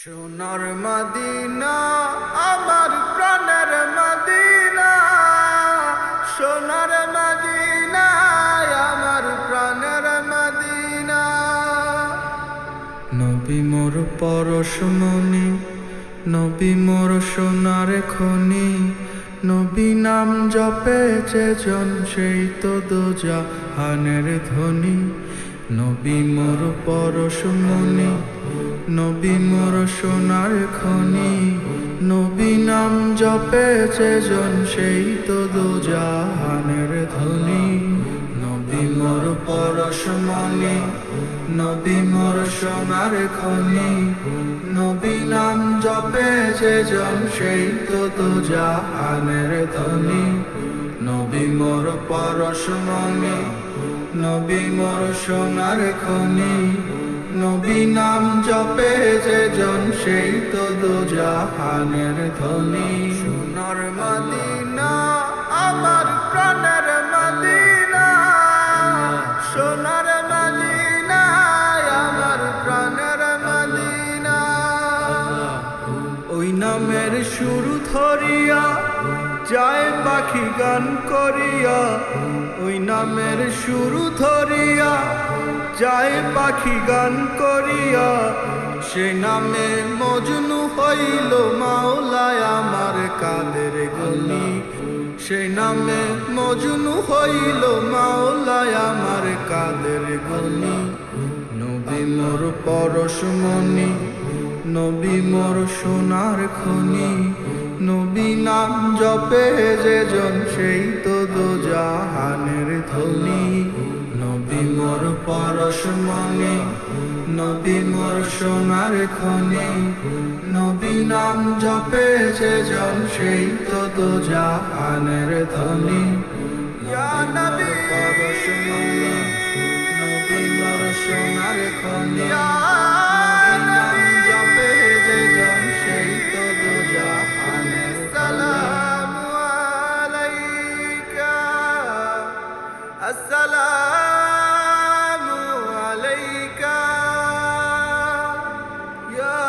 সোনার মদিনা আমার প্রাণের মদিনা, সোনার মদিনা আমার প্রাণের মদিনা। নবী মোর পরশমণি, নবী মোর সোনার খনি, নবী নাম জপে যেজন সেই তো দোজাহানের ধ্বনি। নবী মোর পরশমণি, নবী মোর সোনার খনি, নবী নাম জপে যেজন সেই তো দোজাহানের ধ্বনি। নবী মোর পরশমণি, নবী মোর সোনার খনি, নবী নাম জপে যেজন সেই তো দোজাহানের ধ্বনি। নবী মোর পরশমণি, নবী মোর সোনার খনি, নবী নাম জপে যেজন সেই তো দোজাহানের ধ্বনি। সোনার মদিনা আমার প্রাণের মদিনা, সোনার মদিনা আমার প্রাণের মদিনা। ওই নামের শুরু ধরিয়া যায় পাখি গান করিয়া, ওই নামের শুরু ধরিয়া যায় পাখি গান করিয়া। সে নামে মজনু হইল মাওলায় আমার কাদের গনি, সে নামে মজনু হইল মাওলায় আমার কাদের গনি। নবী মোর পরশমণি, নবী মোর সোনার খনি, নবী নাম জপে যেজন সেই তো দোজাহানের ধ্বনি। নবী মোর পরশমণি, নবী মোর সোনার খনি, নবী নাম জপে যেজন সেই তো দোজাহানের ধ্বনি। ইয়া নবী পরশমণি, নবী মোর সোনার খনি, নবী নাম জপে যেজন সেই তো দোজাহানের ধ্বনি। আসসালামু আলাইকা ইয়া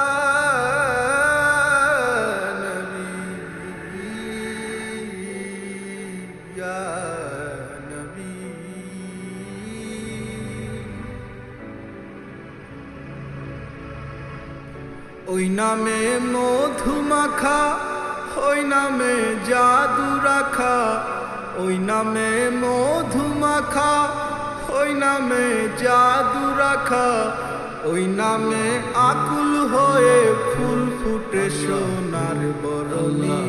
নবী, ইয়া নবী। ওই নামে মধু মাখা, ওই নামে জাদু রাখা, ওই নামে মধু মাখা, ওই নামে জাদু রাখা। ওই নামে আকুল হয়ে ফুল ফুটে সোনার বরণী,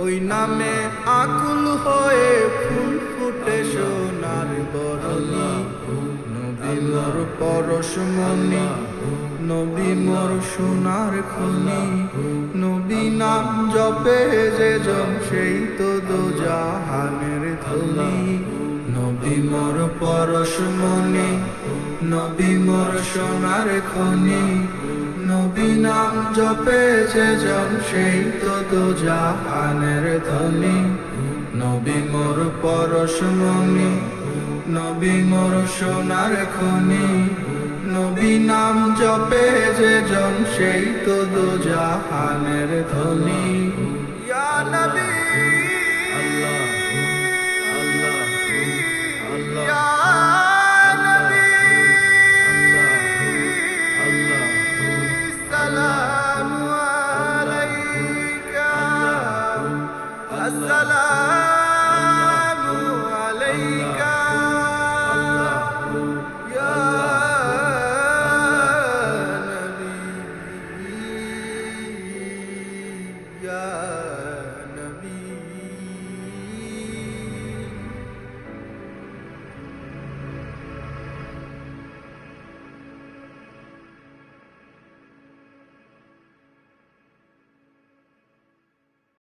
ওই নামে আকুল হয়ে ফুল ফুটে সোনার বরণী। নবী মোর পরশমণি, নবী মোর সোনার খনি, নবী নাম জপে যেজন সেই তো দোজাহানের ধ্বনি। নবী মোর পরশমণি, নবী মোর সোনার খনি, নবী নাম জপে যেজন সেই তো দোজাহানের ধ্বনি। নবী মোর পরশমণি, নবী মোর সোনার খনি, নবী নাম জপে যেজন সেই তো দোজাহানের ধ্বনি। ইয়া নবী আল্লাহ আল্লাহ আল্লাহ, ইয়া নবী আল্লাহ সালামু আলাইকা, আসসালামু আলাইকা ইয়া নবী, ইয়া